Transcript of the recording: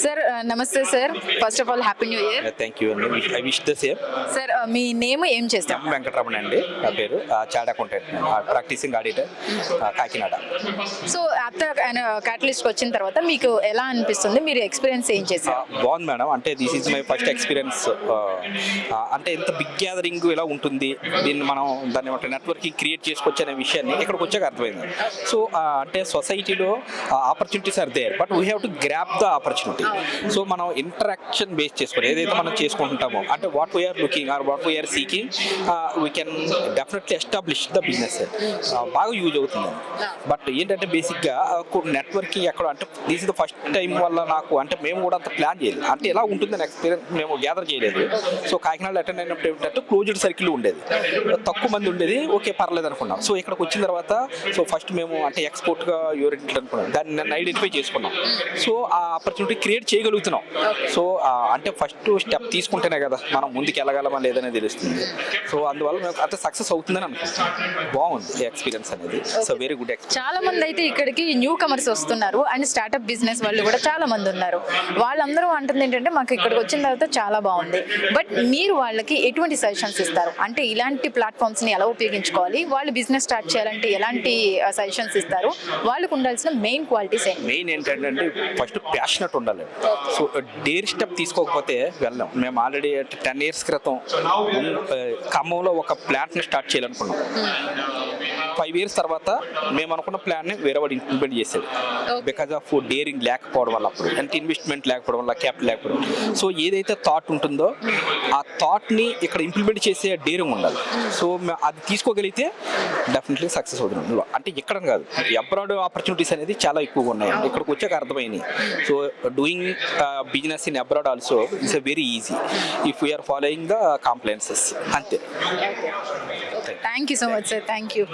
Sir నమస్తే sir. First of all happy new year. Thank you అండి. I wish the same. Sir మీ name ఏం చేస్తాం? M Venkataramana అండి నా పేరు. Chart accountant, practising auditor, Kakinada. So after క్యాటలిస్ట్కి వచ్చిన తర్వాత మీకు ఎలా అనిపిస్తుంది? మీరు ఎక్స్పీరియన్స్ ఏం చేశారు? బాగుంది మేడం. అంటే this is my first experience. అంటే ఇంత బిగ్ గ్యాదరింగ్ ఎలా ఉంటుంది, దీన్ని మనం దాన్ని నెట్వర్కింగ్ క్రియేట్ చేసుకోవచ్చు అనే విషయాన్ని ఇక్కడికి వచ్చాక అర్థమైంది. సో అంటే సొసైటీలో opportunities are there, but we have to grab the opportunity. So మనం ఇంటరాక్షన్ బేస్ చేసుకొని ఏదైతే మనం చేసుకుంటుంటామో, అంటే what we are looking or what we are seeking, we can definitely establish the business. బాగా యూజ్ అవుతుంది. బట్ ఏంటంటే బేసిక్గా నెట్వర్కింగ్ ఎక్కడ అంటే this is the first time వల్ల నాకు అంటే మేము కూడా అంత ప్లాన్ చేయలేదు. అంటే ఎలా ఉంటుందని ఎక్స్పీరియన్స్ మేము గ్యాదర్ చేయలేదు. సో కాకినాడ అటెండ్ అయినప్పుడు ఏంటంటే క్లోజ్డ్ సర్కిల్ ఉండేది, తక్కువ మంది ఉండేది. ఓకే పర్లేదు అనుకున్నాం. సో ఇక్కడికి వచ్చిన తర్వాత సో ఫస్ట్ మేము అంటే ఎక్స్పోర్ట్గా యూరిట్ అనుకున్నాం, దాన్ని నన్ను ఐడెంటిఫై చేసుకున్నాం. సో ఆ ఆపర్చునిటీ క్రియేట్ చేయగలుగుతున్నాం. సో అంటే ఫస్ట్ స్టెప్ తీసుకుంటేనే కదా మనం ముందుకు వెళ్ళగలమా లేదనేది తెలుస్తుంది. సో అందువల్ల మేము అంటే సక్సెస్ అవుతుందని అనుకుంటున్నాం. బాగుంది ఎక్స్పీరియన్స్ అనేది. So very good experience. చాలా మంది అయితే ఇక్కడికి న్యూ కమర్స్ వస్తున్నారు అండ్ స్టార్ట్అప్ బిజినెస్ వాళ్ళు కూడా చాలా మంది ఉన్నారు. వాళ్ళందరూ అంటుంది ఏంటంటే మాకు ఇక్కడికి వచ్చిన తర్వాత చాలా బాగుంది. బట్ మీరు వాళ్ళకి ఎటువంటి సజెషన్స్ ఇస్తారు? అంటే ఇలాంటి ప్లాట్ఫామ్స్ని ఎలా ఉపయోగించుకోవాలి, వాళ్ళు బిజినెస్ స్టార్ట్ చేయాలంటే ఎలాంటి సజెషన్స్ ఇస్తారు, వాళ్ళకు ఉండాల్సిన మెయిన్ క్వాలిటీస్ ఏంటి? మెయిన్ ఏంటంటే ఫస్ట్ ప్యాషనెట్ ఉండాలి. సో డేర్ స్టెప్ తీసుకోకపోతే వెళ్ళాం. మేము ఆల్రెడీ 10 years క్రితం ఖమ్మంలో ఒక ప్లాంట్ని స్టార్ట్ చేయాలనుకున్నాం. 5 years తర్వాత మేము అనుకున్న ప్లాన్ని వేరే వాడు ఇంప్లిమెంట్ చేశాడు. బికాజ్ ఆఫ్ డేరింగ్ లేకపోవడం వల్ల, అప్పుడు అంటే ఇన్వెస్ట్మెంట్ లేకపోవడం వల్ల, క్యాపిటల్ లేకపోవడం. సో ఏదైతే థాట్ ఉంటుందో ఆ థాట్ని ఇక్కడ ఇంప్లిమెంట్ చేసే డేరింగ్ ఉండాలి. సో అది తీసుకోగలిగితే డెఫినెట్లీ సక్సెస్ అవుతుంది. అంటే ఇక్కడ కాదు, అబ్రాడ్ ఆపర్చునిటీస్ అనేది చాలా ఎక్కువగా ఉన్నాయి. ఇక్కడికి వచ్చాక అర్థమైంది. So doing business in abroad also it's a very easy if we are following the compliances. అంతే. Thank you so much sir. Thank you.